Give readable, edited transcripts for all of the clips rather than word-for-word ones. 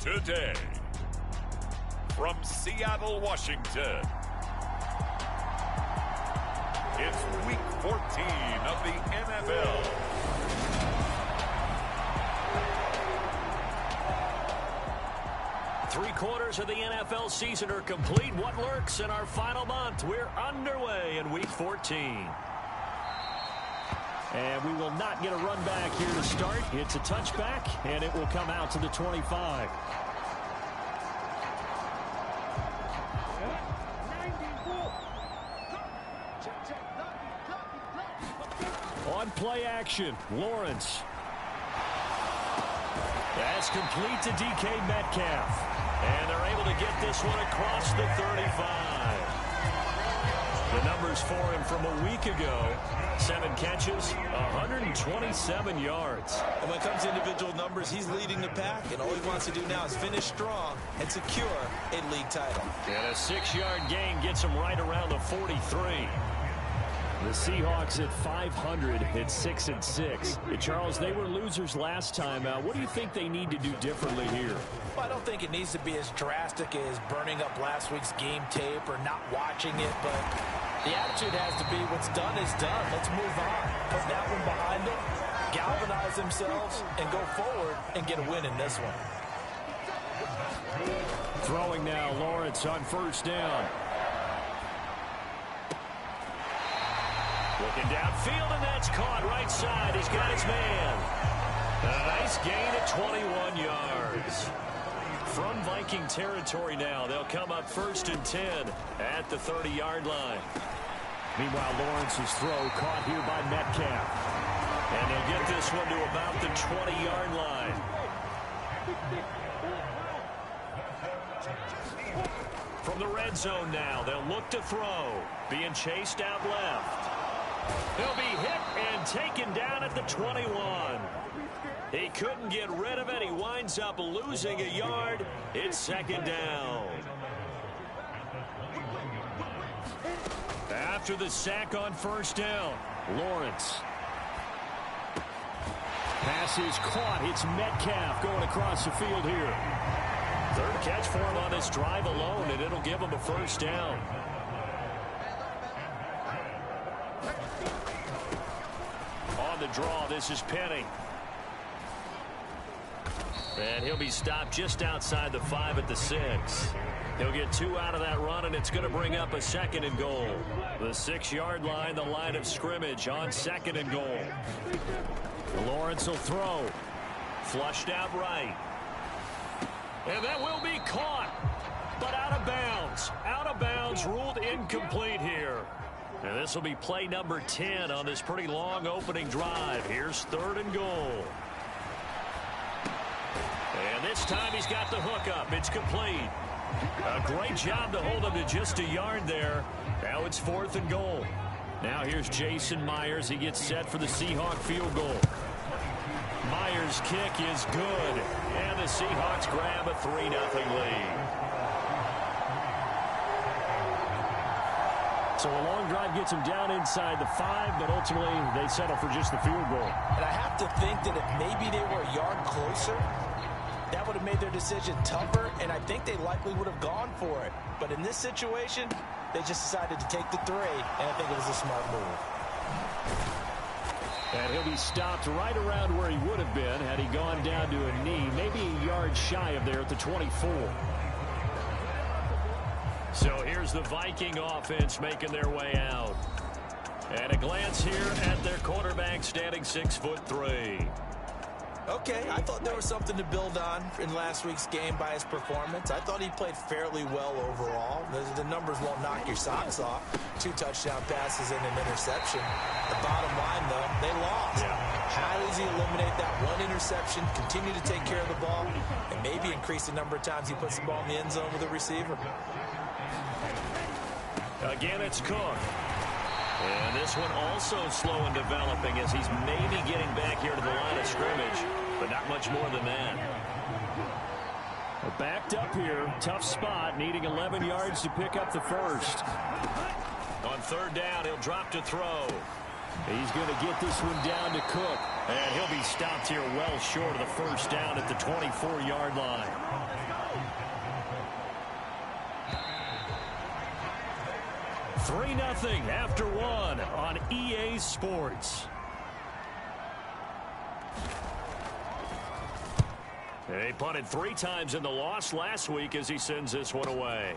today. From Seattle, Washington, it's Week 14 of the NFL. Three-quarters of the NFL season are complete. What lurks in our final month? We're underway in Week 14. And we will not get a run back here to start. It's a touchback, and it will come out to the 25. On play action, Lawrence. That's complete to DK Metcalf. And they're able to get this one across the 35. The numbers for him from a week ago: 7 catches, 127 yards. And when it comes to individual numbers, he's leading the pack, and all he wants to do now is finish strong and secure a league title. And a 6-yard gain gets him right around the 43. The Seahawks at 500 at 6-6. Charles, they were losers last time out. What do you think they need to do differently here? Well, I don't think it needs to be as drastic as burning up last week's game tape or not watching it, but the attitude has to be what's done is done. Let's move on. Put that one behind them, galvanize themselves, and go forward and get a win in this one. Throwing now, Lawrence on first down. Looking downfield, and that's caught right side. He's got his man. A nice gain at 21 yards. From Viking territory now, they'll come up 1st and 10 at the 30-yard line. Meanwhile, Lawrence's throw caught here by Metcalf. And they'll get this one to about the 20-yard line. From the red zone now, they'll look to throw. Being chased out left. He'll be hit and taken down at the 21. He couldn't get rid of it. He winds up losing a yard. It's 2nd down. After the sack on first down, Lawrence. Pass is caught. It's Metcalf going across the field here. 3rd catch for him on this drive alone, and it'll give him a 1st down. On the draw, this is Penny. And he'll be stopped just outside the 5 at the 6. He'll get 2 out of that run, and it's going to bring up a 2nd and goal. The 6-yard line, the line of scrimmage on 2nd and goal. Lawrence will throw. Flushed out right. And that will be caught, but out of bounds. Out of bounds, ruled incomplete here. And this will be play number 10 on this pretty long opening drive. Here's 3rd and goal. And this time he's got the hookup. It's complete. A great job to hold him to just a yard there. Now it's 4th and goal. Now here's Jason Myers. He gets set for the Seahawk field goal. Myers' kick is good. And the Seahawks grab a 3-0 lead. So a long drive gets him down inside the 5, but ultimately they settle for just the field goal. And I have to think that if maybe they were a yard closer, that would have made their decision tougher, and I think they likely would have gone for it. But in this situation, they just decided to take the 3, and I think it was a smart move. And he'll be stopped right around where he would have been had he gone down to a knee, maybe a yard shy of there at the 24. So here's the Viking offense making their way out. And a glance here at their quarterback standing 6'3". Okay, I thought there was something to build on in last week's game by his performance. I thought he played fairly well overall. The numbers won't knock your socks off. 2 touchdown passes and an interception. The bottom line, though, they lost. Yeah. How does he eliminate that 1 interception, continue to take care of the ball, and maybe increase the number of times he puts the ball in the end zone with a receiver? Again, it's Cook. And this one also slow in developing as he's maybe getting back here to the line of scrimmage, but not much more than that. Backed up here, tough spot, needing 11 yards to pick up the 1st. On 3rd down, he'll drop to throw. He's going to get this one down to Cook. And he'll be stopped here well short of the first down at the 24-yard line. Three 3-0 after one on EA Sports. He punted 3 times in the loss last week as he sends this one away.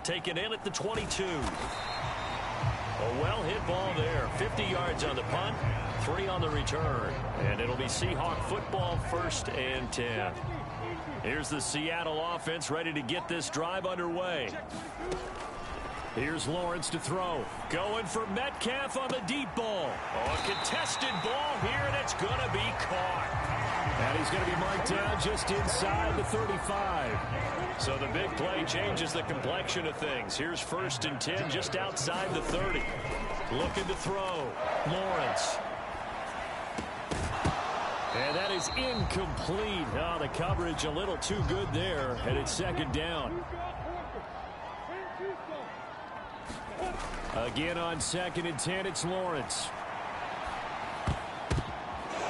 Taken in at the 22. A well-hit ball there. 50 yards on the punt, 3 on the return. And it'll be Seahawk football, 1st and 10. Here's the Seattle offense ready to get this drive underway. Here's Lawrence to throw. Going for Metcalf on the deep ball. Oh, a contested ball here, and it's going to be caught. And he's going to be marked down just inside the 35. So the big play changes the complexion of things. Here's 1st and 10 just outside the 30. Looking to throw. Lawrence. And that is incomplete. Oh, the coverage a little too good there, and it's 2nd down. Again on 2nd and 10, it's Lawrence.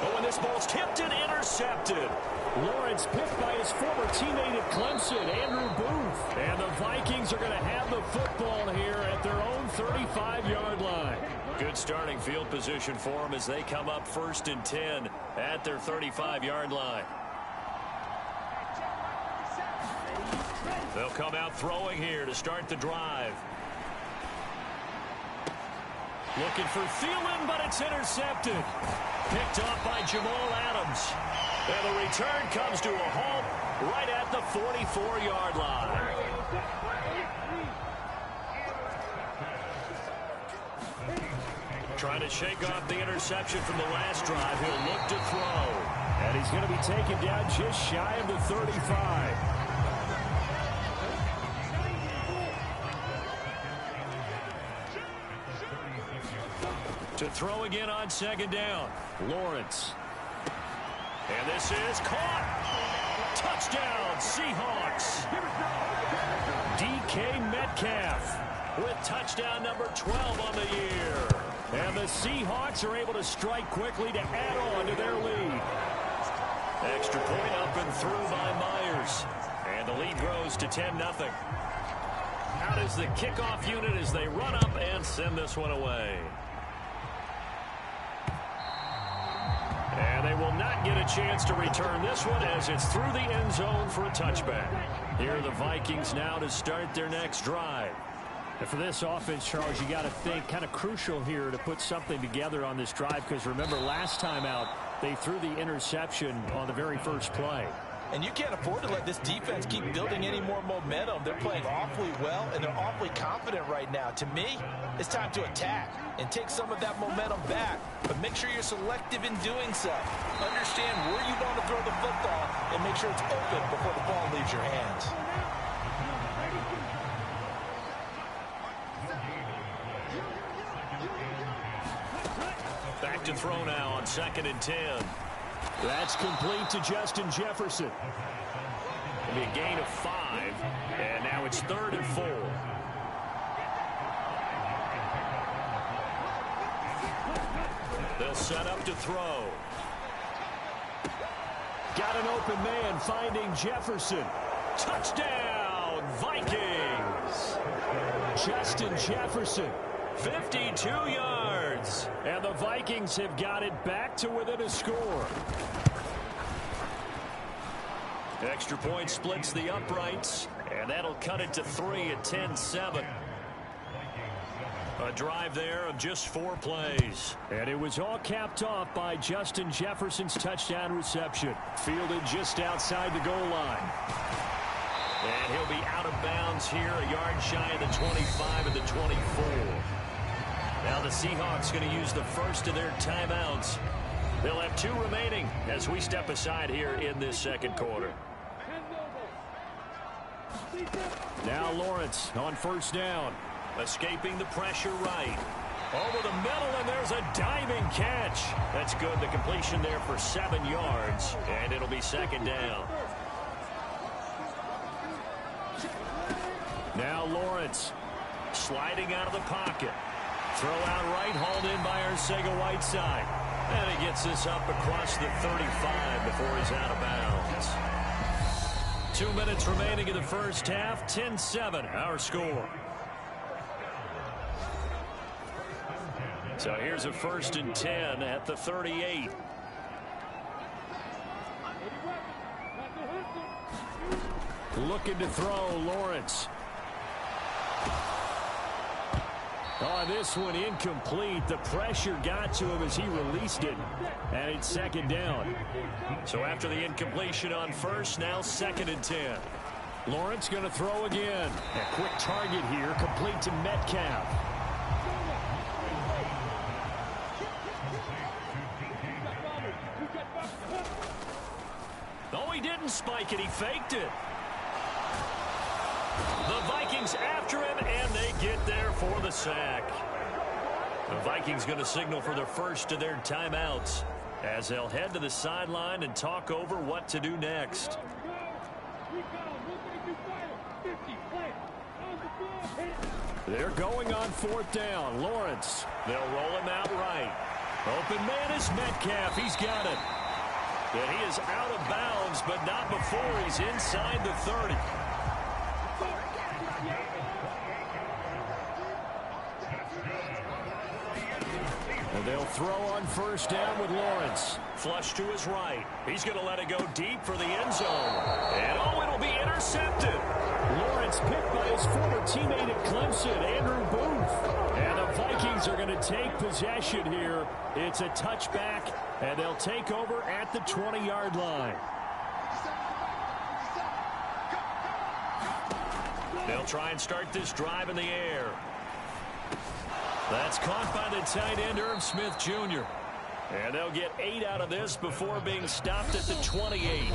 Oh, and this ball's tipped and intercepted. Lawrence picked by his former teammate at Clemson, Andrew Booth. And the Vikings are going to have the football here at their own 35-yard line. Good starting field position for them as they come up 1st and 10 at their 35-yard line. They'll come out throwing here to start the drive. Looking for Thielen, but it's intercepted. Picked off by Jamal Adams. And the return comes to a halt right at the 44-yard line. Trying to shake off the interception from the last drive. He'll look to throw. And he's going to be taken down just shy of the 35. To throw again on 2nd down. Lawrence. And this is caught. Touchdown, Seahawks. DK Metcalf with touchdown number 12 on the year. And the Seahawks are able to strike quickly to add on to their lead. Extra point up and through by Myers. And the lead grows to 10-0. Out is the kickoff unit as they run up and send this one away. And they will not get a chance to return this one as it's through the end zone for a touchback. Here are the Vikings now to start their next drive. And for this offense, Charles, you got to think kind of crucial here to put something together on this drive because remember last time out they threw the interception on the very first play. And you can't afford to let this defense keep building any more momentum. They're playing awfully well, and they're awfully confident right now. To me, it's time to attack and take some of that momentum back. But make sure you're selective in doing so. Understand where you want to throw the football and make sure it's open before the ball leaves your hands. Back to throw now on 2nd and 10. That's complete to Justin Jefferson. It'll be a gain of 5, and now it's 3rd and 4. They'll set up to throw. Got an open man finding Jefferson. Touchdown, Vikings! Justin Jefferson. 52 yards. And the Vikings have got it back to within a score. Extra point splits the uprights, and that'll cut it to 3 at 10-7. A drive there of just 4 plays. And it was all capped off by Justin Jefferson's touchdown reception. Fielded just outside the goal line. And he'll be out of bounds here, a yard shy of the 25 and the 24. Now the Seahawks going to use the first of their timeouts. They'll have 2 remaining as we step aside here in this second quarter. Now Lawrence on 1st down. Escaping the pressure right. Over the middle, and there's a diving catch. That's good. The completion there for 7 yards, and it'll be 2nd down. Now Lawrence sliding out of the pocket. Throw out right, hauled in by Arcega-Whiteside. And he gets this up across the 35 before he's out of bounds. 2 minutes remaining in the first half. 10-7, our score. So here's a 1st and 10 at the 38. Looking to throw, Lawrence. On this one, incomplete. The pressure got to him as he released it, and it's 2nd down. So after the incompletion on first, now 2nd and 10. Lawrence going to throw again. A quick target here, complete to Metcalf. Oh, he didn't spike it. He faked it. The Vikings after him, and they get there for the sack. The Vikings going to signal for the first of their timeouts as they'll head to the sideline and talk over what to do next. They're going on 4th down. Lawrence. They'll roll him out right. Open man is Metcalf. He's got it. And he is out of bounds, but not before he's inside the 30. And they'll throw on 1st down with Lawrence. Flush to his right. He's going to let it go deep for the end zone. And oh, it'll be intercepted. Lawrence picked by his former teammate at Clemson, Andrew Booth. And the Vikings are going to take possession here. It's a touchback, and they'll take over at the 20-yard line. They'll try and start this drive in the air. That's caught by the tight end, Irv Smith Jr. And they'll get 8 out of this before being stopped at the 28.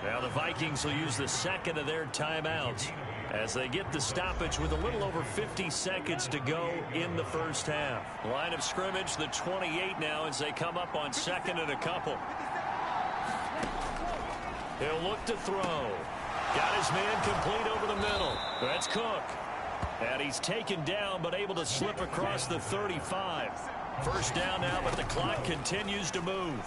Now the Vikings will use the 2nd of their timeouts as they get the stoppage with a little over 50 seconds to go in the first half. Line of scrimmage, the 28 now as they come up on 2nd and a couple. He'll look to throw. Got his man complete over the middle. That's Cook. And he's taken down but able to slip across the 35. 1st down now, but the clock continues to move.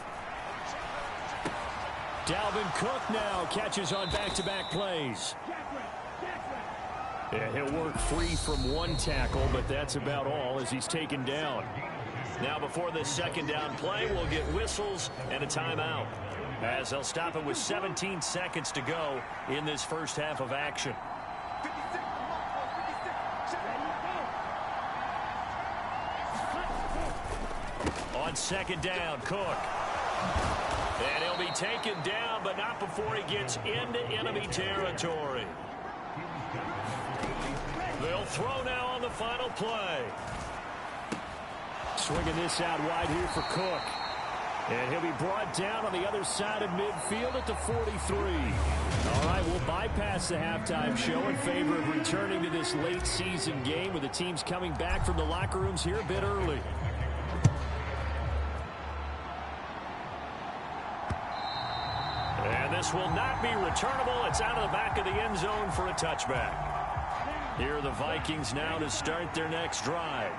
Dalvin Cook now catches on back-to-back plays. Yeah, he'll work free from one tackle, but that's about all as he's taken down. Now before this 2nd down play, we'll get whistles and a timeout as they'll stop it with 17 seconds to go in this first half of action. On 2nd down, Cook. And he'll be taken down, but not before he gets into enemy territory. They'll throw now on the final play. Swinging this out wide here for Cook. And he'll be brought down on the other side of midfield at the 43. All right, we'll bypass the halftime show in favor of returning to this late season game with the teams coming back from the locker rooms here a bit early. And this will not be returnable. It's out of the back of the end zone for a touchback. Here are the Vikings now to start their next drive.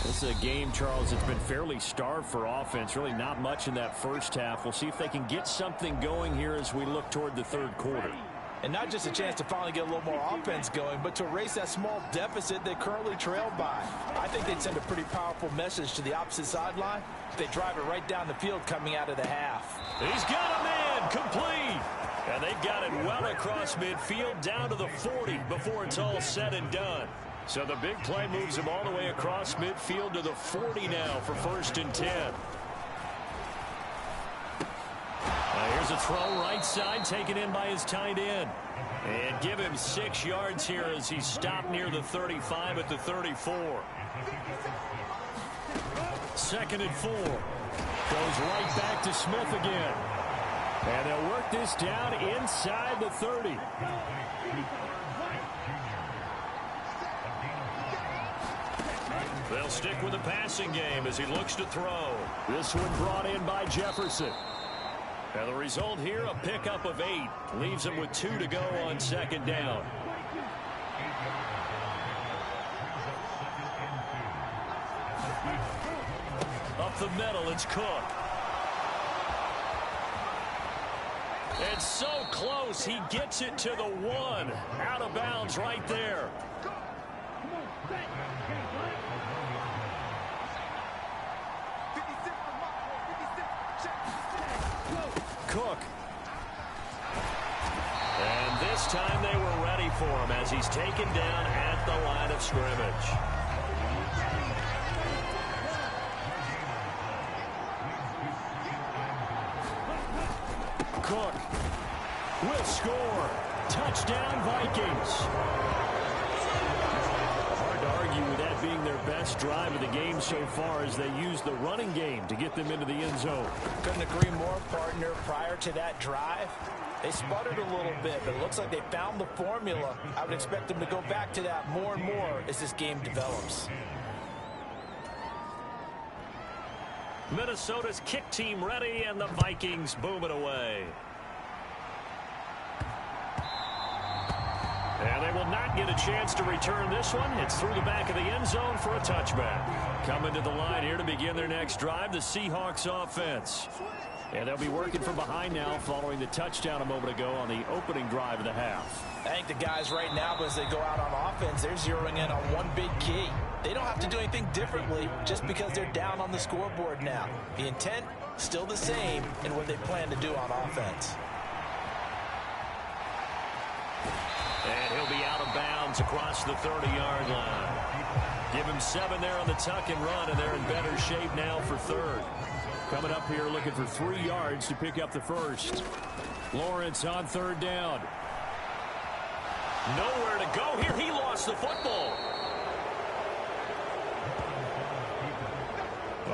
This is a game, Charles, that's been fairly starved for offense. Really not much in that first half. We'll see if they can get something going here as we look toward the 3rd quarter. And not just a chance to finally get a little more offense going, but to erase that small deficit they currently trailed by. I think they'd send a pretty powerful message to the opposite sideline if they drive it right down the field coming out of the half. He's got a man complete. And they've got it well across midfield down to the 40 before it's all said and done. So the big play moves him all the way across midfield to the 40 now for 1st and 10. Here's a throw right side taken in by his tight end. And give him 6 yards here as he's stopped near the 35 at the 34. 2nd and 4. Goes right back to Smith again. And they'll work this down inside the 30. They'll stick with the passing game as he looks to throw. This one brought in by Jefferson. And the result here, a pickup of 8. Leaves him with 2 to go on 2nd down. the middle. It's Cook. It's so close. He gets it to the 1. Out of bounds right there. Cook. And this time they were ready for him as he's taken down at the line of scrimmage. Cook will score. Touchdown, Vikings. Hard to argue with that being their best drive of the game so far as they use the running game to get them into the end zone. Couldn't agree more, partner. Prior to that drive, they sputtered a little bit, but it looks like they found the formula. I would expect them to go back to that more and more as this game develops. Minnesota's kick team ready, and the Vikings boom it away. And they will not get a chance to return this one. It's through the back of the end zone for a touchback. Coming to the line here to begin their next drive, the Seahawks offense. And they'll be working from behind now following the touchdown a moment ago on the opening drive of the half. I think the guys right now, as they go out on offense, they're zeroing in on one big key. They don't have to do anything differently just because they're down on the scoreboard now. The intent, still the same in what they plan to do on offense. And he'll be out of bounds across the 30-yard line. Give him 7 there on the tuck and run, and they're in better shape now for third. Coming up here looking for 3 yards to pick up the first. Lawrence on third down. Nowhere to go here. He lost the football.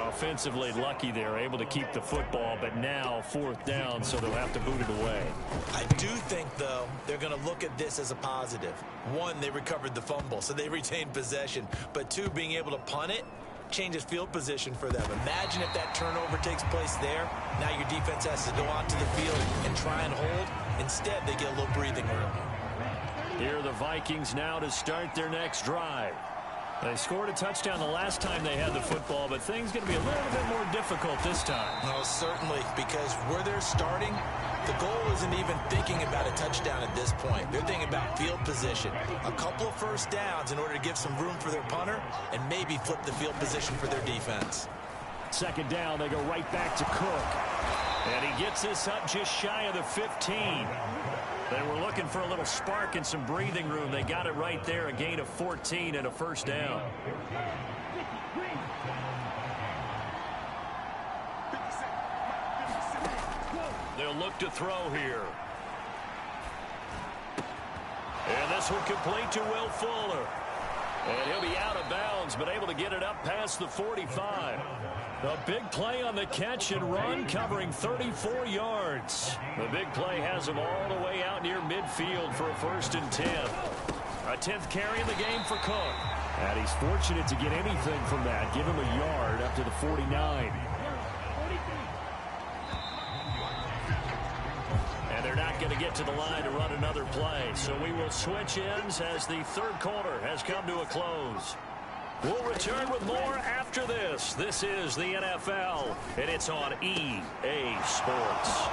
Offensively lucky they're able to keep the football, but now 4th down, so they'll have to boot it away. I do think, though, they're going to look at this as a positive. 1, they recovered the fumble, so they retained possession. But 2, being able to punt it changes field position for them. Imagine if that turnover takes place there. Now your defense has to go onto the field and try and hold. Instead, they get a little breathing room. Here are the Vikings now to start their next drive. They scored a touchdown the last time they had the football, but things going to be a little bit more difficult this time. No, certainly, because where they're starting, the goal isn't even thinking about a touchdown at this point. They're thinking about field position. A couple of first downs in order to give some room for their punter and maybe flip the field position for their defense. 2nd down, they go right back to Cook. And he gets this up just shy of the 15. They were looking for a little spark and some breathing room. They got it right there, a gain of 14 and a first down. They'll look to throw here. And this one complete to Will Fuller. And he'll be out of bounds, but able to get it up past the 45. A big play on the catch and run, covering 34 yards. The big play has him all the way out near midfield for a 1st and 10. A 10th carry in the game for Cook. And he's fortunate to get anything from that. Give him a yard up to the 49. And they're not going to get to the line to run another play. So we will switch ends as the 3rd quarter has come to a close. We'll return with more after this. This is the NFL, and it's on EA Sports.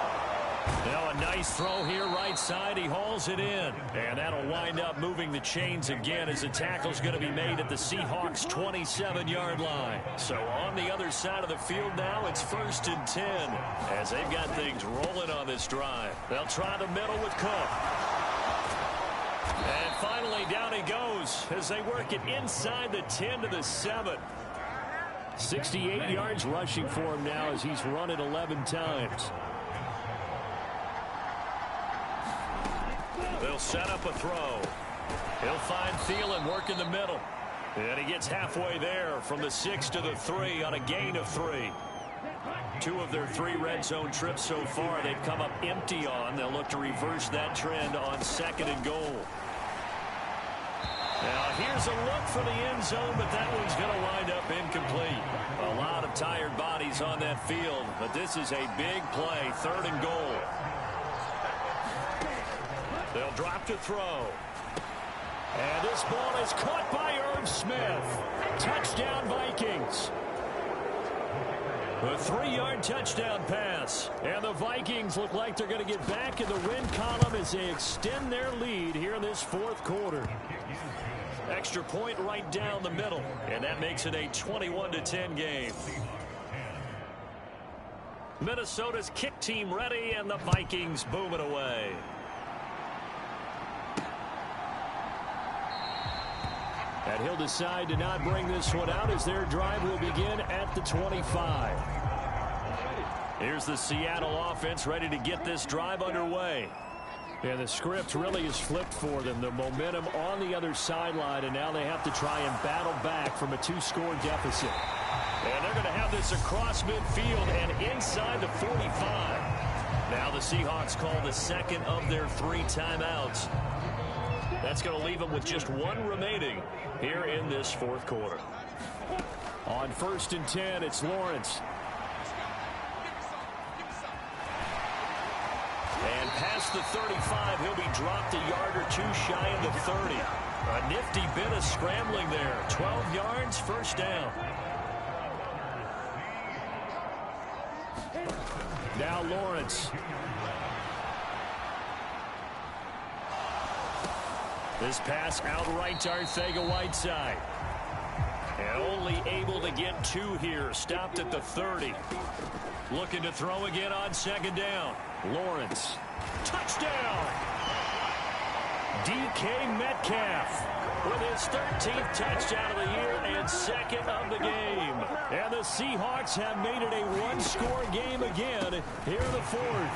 Now a nice throw here right side. He hauls it in. And that'll wind up moving the chains again as the tackle's going to be made at the Seahawks' 27-yard line. So on the other side of the field now, it's 1st and 10 as they've got things rolling on this drive. They'll try the middle with Cook. And finally, down he goes as they work it inside the 10 to the 7. 68 yards rushing for him now as he's run it 11 times. They'll set up a throw. He'll find Thielen work in the middle. And he gets halfway there from the 6 to the 3 on a gain of 3. 2 of their 3 red zone trips so far they've come up empty on. They'll look to reverse that trend on 2nd and goal. Now here's a look for the end zone, but that one's going to wind up incomplete. A lot of tired bodies on that field, but this is a big play, 3rd and goal. They'll drop to throw. And this ball is caught by Irv Smith. Touchdown, Vikings. A 3-yard touchdown pass. And the Vikings look like they're going to get back in the win column as they extend their lead here in this fourth quarter. Extra point right down the middle. And that makes it a 21-10 game. Minnesota's kick team ready, and the Vikings booming away. And he'll decide to not bring this one out as their drive will begin at the 25. Here's the Seattle offense ready to get this drive underway. And the script really is flipped for them. The momentum on the other sideline, and now they have to try and battle back from a 2-score deficit. And they're going to have this across midfield and inside the 45. Now the Seahawks call the second of their 3 timeouts. That's going to leave them with just 1 remaining here in this fourth quarter. On 1st and 10, it's Lawrence. And past the 35, he'll be dropped a yard or 2 shy of the 30. A nifty bit of scrambling there. 12 yards, first down. Now Lawrence. This pass outright to Arcega-Whiteside. And only able to get 2 here. Stopped at the 30. Looking to throw again on 2nd down. Lawrence. Touchdown! DK Metcalf with his 13th touchdown of the year and 2nd of the game. And the Seahawks have made it a 1-score game again here in the 4th.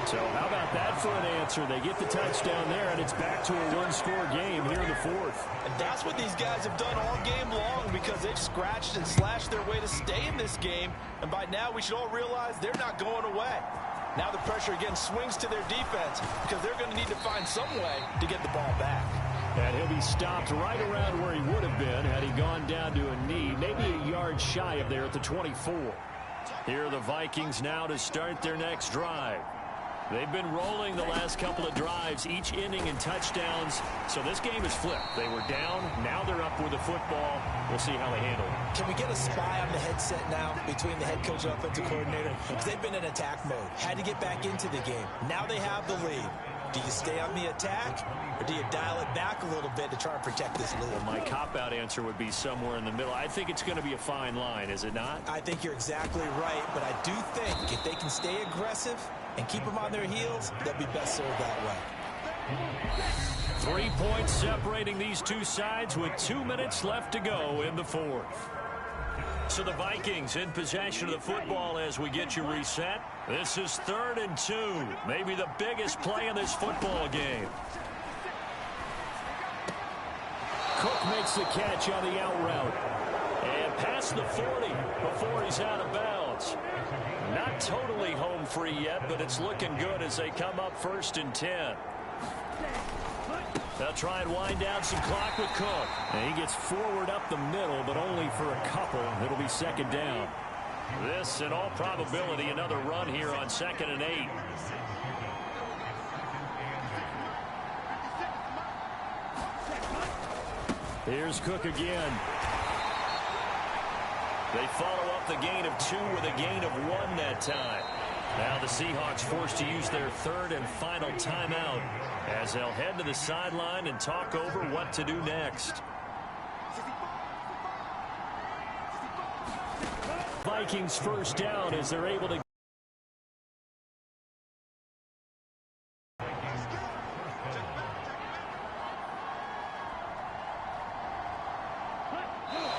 So how about that for an answer? They get the touchdown there, and it's back to a 1-score game here in the 4th. And that's what these guys have done all game long, because they've scratched and slashed their way to stay in this game. And by now, we should all realize they're not going away. Now the pressure again swings to their defense, because they're going to need to find some way to get the ball back. And he'll be stopped right around where he would have been had he gone down to a knee, maybe a yard shy of there at the 24. Here are the Vikings now to start their next drive. They've been rolling the last couple of drives, each inning in touchdowns. So this game is flipped. They were down. Now they're up with the football. We'll see how they handle it. Can we get a spy on the headset now between the head coach and offensive coordinator? Because they've been in attack mode. Had to get back into the game. Now they have the lead. Do you stay on the attack, or do you dial it back a little bit to try and protect this lead? Well, my cop-out answer would be somewhere in the middle. I think it's going to be a fine line, is it not? I think you're exactly right, but I do think if they can stay aggressive and keep them on their heels, they'll be best served that way. 3 points separating these two sides with 2 minutes left to go in the 4th. So the Vikings in possession of the football as we get you reset. This is 3rd and 2. Maybe the biggest play in this football game. Cook makes the catch on the out route. And past the 40 before he's out of bounds. Not totally home free yet, but it's looking good as they come up 1st and 10. They'll try and wind down some clock with Cook. And he gets forward up the middle, but only for a couple. It'll be 2nd down. This, in all probability, another run here on 2nd and 8. Here's Cook again. They follow up the gain of 2 with a gain of 1 that time. Now the Seahawks forced to use their 3rd and final timeout as they'll head to the sideline and talk over what to do next. Vikings first down as they're able to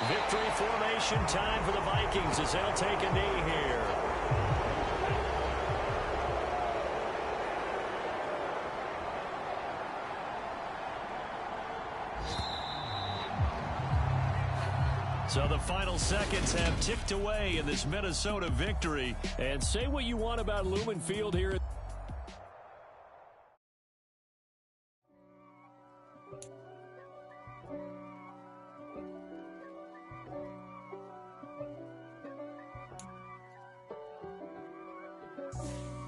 victory formation time for the Vikings as they'll take a knee here. So the final seconds have ticked away in this Minnesota victory. And say what you want about Lumen Field here.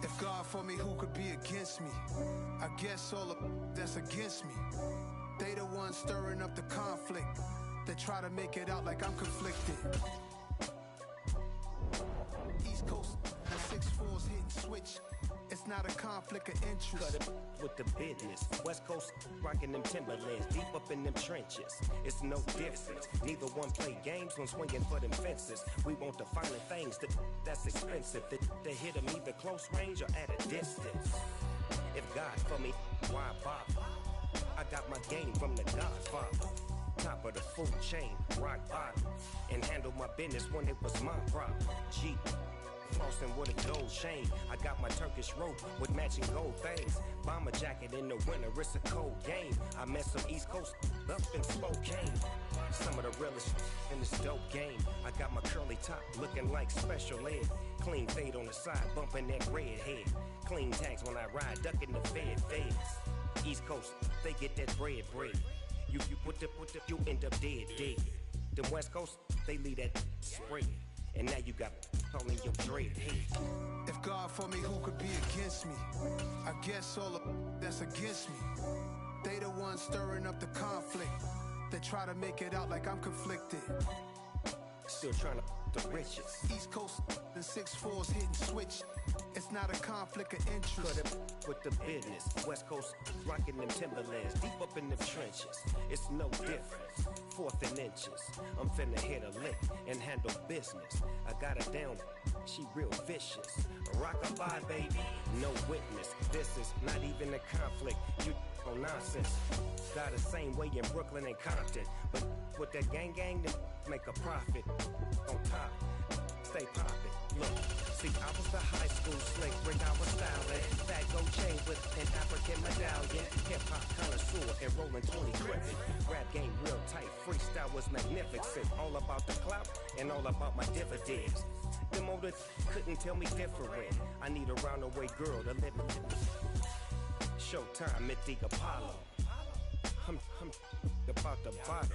If God for me, who could be against me? I guess all of that's against me. They the ones stirring up the conflict. They try to make it out like I'm conflicted. It's not a conflict of interest. Cut it with the business. West Coast rocking them Timberlands, deep up in them trenches. It's no difference. Neither one play games when swinging for them fences. We want the finer things that's expensive. They hit them either close range or at a distance. If God for me, why bother? I got my game from the Godfather. Top of the food chain, rock bottom. And handle my business when it was my problem. Jeep, flossing with a gold chain. I got my Turkish rope with matching gold things. Bomber jacket in the winter, it's a cold game. I met some East Coast up in Spokane. Some of the realest in this dope game. I got my curly top looking like special ed. Clean fade on the side, bumping that red head. Clean tags when I ride, ducking the feds. East Coast, they get that bread. You put the, you end up dead. Them West Coast, they leave that spread. And now you got all in your dread head. If God for me, who could be against me? I guess all of that's against me. They the ones stirring up the conflict. They try to make it out like I'm conflicted. Still trying to the riches. East Coast, the 6'4s hitting switch. It's not a conflict of interest. Cut it with the business. West Coast rocking them Timberlands, deep up in them trenches. It's no difference. 4th and inches. I'm finna hit a lick and handle business. I got her down, she real vicious. Rock-a-bye, baby, no witness. This is not even a conflict. You on nonsense. Got the same way in Brooklyn and Compton, but with that gang, then make a profit. On top, stay poppin'. Look, see, I was the high school slick, Rick, I was styling. Fat gold chain with an African medallion. Hip-hop connoisseur and rolling 20 cricket. Rap game real tight, freestyle was magnificent. All about the clout and all about my dividends. Them older couldn't tell me different. I need a roundaway girl to live with me. Showtime at the Apollo. I'm about the bottom.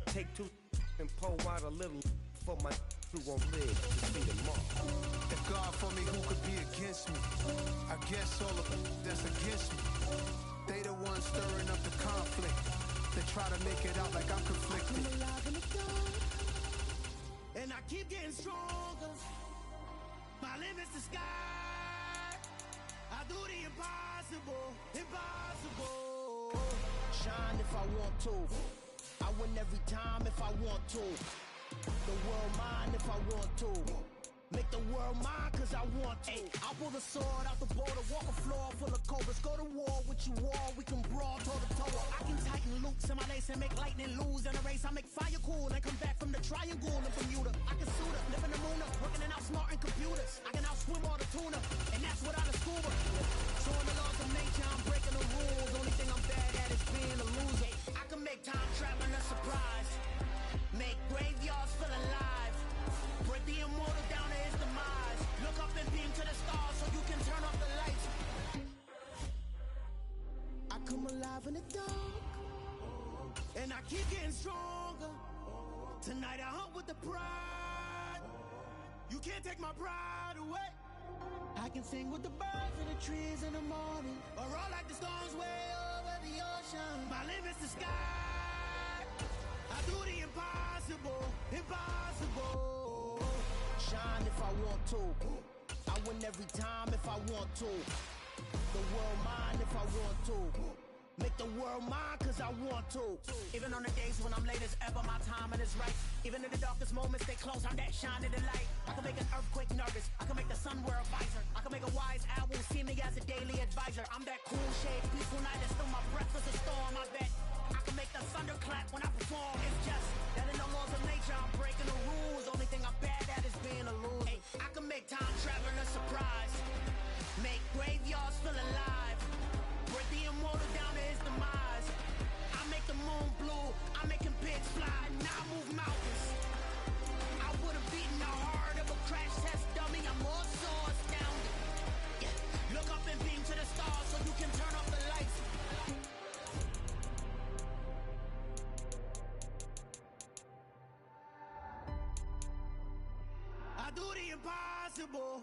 Take 2 and pour out a little for my who won't live to see tomorrow. If God for me, who could be against me? I guess all of that's against me. They the ones stirring up the conflict. They try to make it out like I'm conflicted. I'm alive in the dark, and I keep getting stronger. My limit's the sky. I do the impossible. Shine if I want to. I win every time if I want to. The world mine if I want to. Make the world mine cause I want to. I pull the sword out the border, walk a floor full of cobras. Go to war with you all, we can brawl toe to toe. I can tighten loops in my lace and make lightning lose in a race. I make fire cool and come back from the triangle in Bermuda. I can suit up, live in the moon up, working and outsmarting computers. I can outswim all the tuna, and that's without a scuba. So in the laws of nature, I'm breaking the rules. Only thing I'm bad at is being a loser. I can make time traveling a surprise. Make graveyards feel alive. Break the immortal down to his demise. Look up and beam to the stars so you can turn off the lights. I come alive in the dark, and I keep getting stronger. Tonight I hunt with the pride. You can't take my pride away. I can sing with the birds and the trees in the morning, or roll like the storms way over the ocean. My limit's the sky. I do the impossible. Shine if I want to. I win every time if I want to. The world mine if I want to. Make the world mine cause I want to. Even on the days when I'm late as ever, my timing is right. Even in the darkest moments, stay close, I'm that shining the light. I can make an earthquake nervous, I can make the sun wear a visor. I can make a wise owl see me as a daily advisor. I'm that cool shade, peaceful night, and still my breath is a storm, I bet. I can make the thunder clap when I perform. It's just that in the laws of nature, I'm breaking the rules. Only thing I'm bad at is being a loser. Hey, I can make time traveling a surprise. Make graveyards feel alive. Break the immortal down to his demise. I make the moon blue. I'm making pigs fly. Now I move mountains. I would have beaten the heart of a crash test dummy. I'm more so astounded. Yeah. Look up and beam to the stars so you can turn off the lights. I do the impossible.